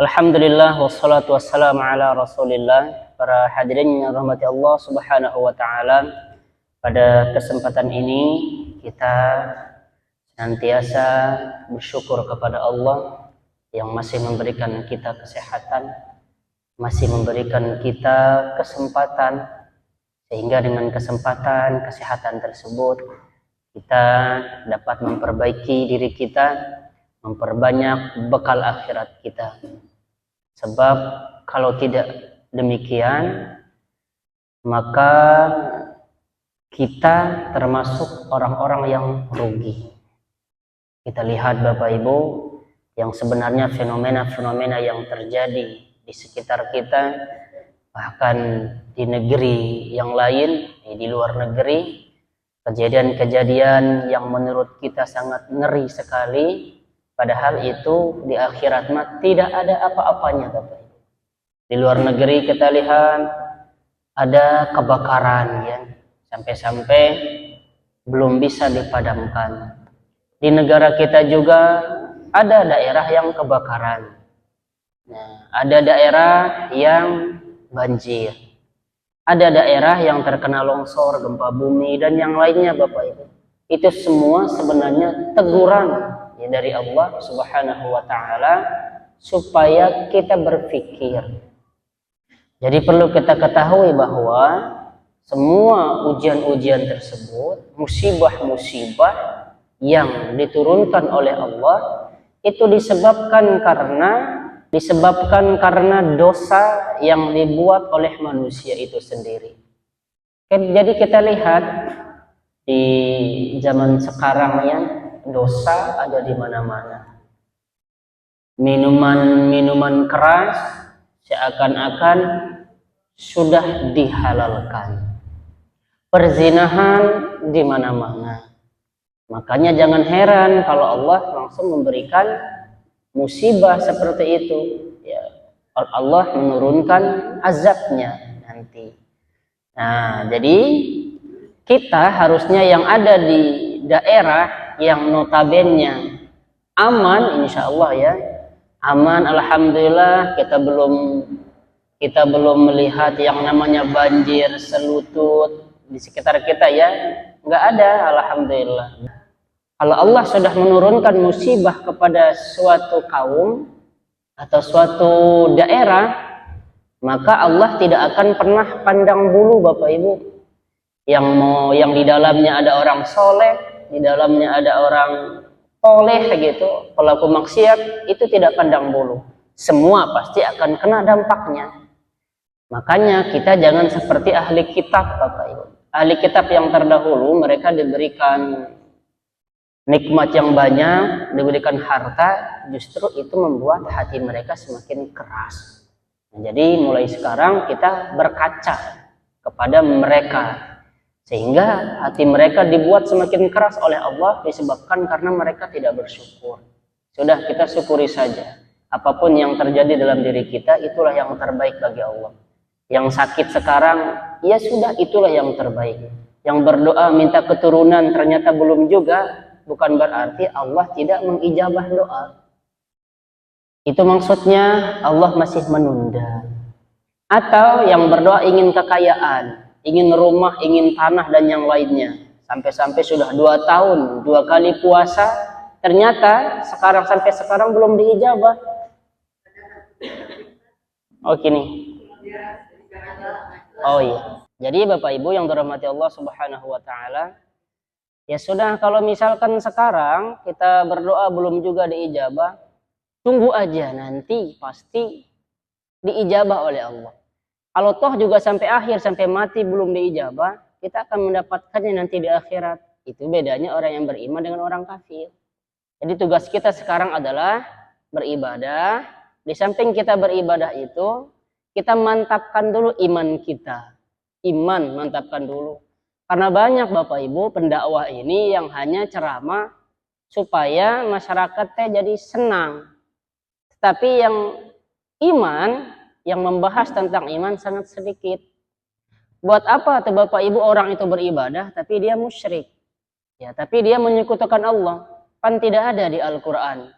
Alhamdulillah wassalatu wassalamu ala Rasulillah. Para hadirin yang rahmati Allah Subhanahu wa taala, pada kesempatan ini kita senantiasa bersyukur kepada Allah yang masih memberikan kita kesehatan, masih memberikan kita kesempatan, sehingga dengan kesehatan tersebut kita dapat memperbaiki diri kita, memperbanyak bekal akhirat kita. Sebab kalau tidak demikian, maka kita termasuk orang-orang yang rugi. Kita lihat Bapak Ibu, yang sebenarnya fenomena-fenomena yang terjadi di sekitar kita, bahkan di negeri yang lain, di luar negeri, kejadian-kejadian yang menurut kita sangat ngeri sekali. Padahal itu di akhirat mah tidak ada apa-apanya, Bapak. Di luar negeri kita lihat ada kebakaran, ya, sampai-sampai belum bisa dipadamkan. Di negara kita juga ada daerah yang kebakaran. Nah, ada daerah yang banjir. Ada daerah yang terkena longsor, gempa bumi, dan yang lainnya, Bapak Ibu. Itu semua sebenarnya teguran dari Allah Subhanahu wa taala supaya kita berpikir. Jadi perlu kita ketahui bahwa semua ujian-ujian tersebut, musibah-musibah yang diturunkan oleh Allah itu disebabkan karena dosa yang dibuat oleh manusia itu sendiri. Jadi kita lihat di zaman sekarang ya, dosa ada di mana-mana. Minuman keras seakan-akan sudah dihalalkan. Perzinahan di mana-mana. Makanya jangan heran kalau Allah langsung memberikan musibah seperti itu. Ya, Allah menurunkan azabnya nanti. Nah, jadi kita harusnya yang ada di daerah yang notabene aman, insya Allah ya, aman, alhamdulillah. Kita belum melihat yang namanya banjir selutut di sekitar kita ya, nggak ada, alhamdulillah. Kalau Allah sudah menurunkan musibah kepada suatu kaum atau suatu daerah, maka Allah tidak akan pernah pandang bulu, Bapak Ibu. Yang di dalamnya ada orang soleh, di dalamnya ada orang toleh gitu, pelaku maksiat, itu tidak pandang bulu. Semua pasti akan kena dampaknya. Makanya kita jangan seperti ahli kitab, Bapak Ibu. Ahli kitab yang terdahulu, mereka diberikan nikmat yang banyak, diberikan harta, justru itu membuat hati mereka semakin keras. Nah, jadi mulai sekarang kita berkaca kepada mereka, sehingga hati mereka dibuat semakin keras oleh Allah disebabkan karena mereka tidak bersyukur. Sudah, kita syukuri saja. Apapun yang terjadi dalam diri kita, itulah yang terbaik bagi Allah. Yang sakit sekarang, ya sudah, itulah yang terbaik. Yang berdoa minta keturunan ternyata belum juga, bukan berarti Allah tidak mengijabah doa. Itu maksudnya Allah masih menunda. Atau yang berdoa ingin kekayaan, ingin rumah, ingin tanah, dan yang lainnya. Sampai-sampai sudah 2 tahun, 2 kali puasa, ternyata sampai sekarang belum diijabah. Oh gini. Oh iya. Jadi Bapak Ibu yang dirahmati Allah Subhanahu wa taala, ya sudah, kalau misalkan sekarang kita berdoa belum juga diijabah, tunggu aja, nanti pasti diijabah oleh Allah. Kalau toh juga sampai akhir, sampai mati belum diijabah, kita akan mendapatkannya nanti di akhirat. Itu bedanya orang yang beriman dengan orang kafir. Jadi tugas kita sekarang adalah beribadah. Di samping kita beribadah itu, kita mantapkan dulu iman kita. Iman, mantapkan dulu. Karena banyak Bapak Ibu pendakwah ini yang hanya ceramah supaya masyarakat jadi senang. Tetapi yang iman, yang membahas tentang iman sangat sedikit. Buat apa tuh Bapak Ibu orang itu beribadah tapi dia musyrik? Ya, tapi dia menyekutukan Allah. Kan tidak ada di Al-Quran.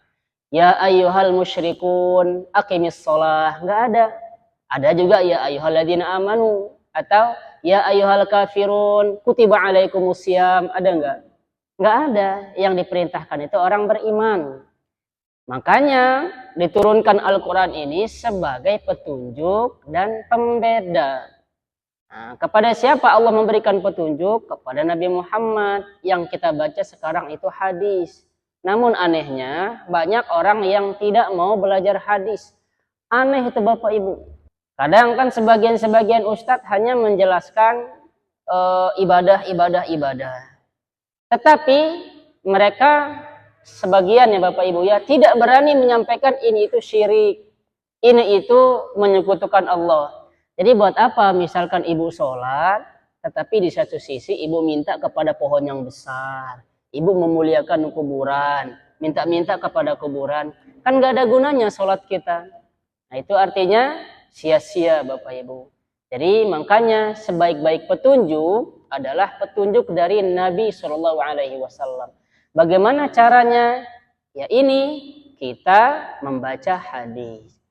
ya ayyuhal musyrikun aqimis shalah, enggak ada. Ada juga ya ayyuhalladzina amanu atau ya ayyuhal kafirun kutiba alaikumusiyam, ada enggak? Enggak ada. Yang diperintahkan itu orang beriman. Makanya diturunkan Al-Quran ini sebagai petunjuk dan pembeda. Nah, kepada siapa Allah memberikan petunjuk? Kepada Nabi Muhammad. Yang kita baca sekarang itu hadis. Namun anehnya banyak orang yang tidak mau belajar hadis. Aneh itu Bapak Ibu. Kadang kan sebagian ustadz hanya menjelaskan ibadah. Tetapi mereka sebagian ya Bapak Ibu ya tidak berani menyampaikan ini itu syirik, ini itu menyekutukan Allah. Jadi buat apa misalkan ibu sholat, tetapi di satu sisi ibu minta kepada pohon yang besar, ibu memuliakan kuburan, minta-minta kepada kuburan, kan gak ada gunanya sholat kita. Nah itu artinya sia-sia Bapak Ibu. Jadi makanya sebaik-baik petunjuk adalah petunjuk dari Nabi SAW. Bagaimana caranya? Ya ini kita membaca hadis.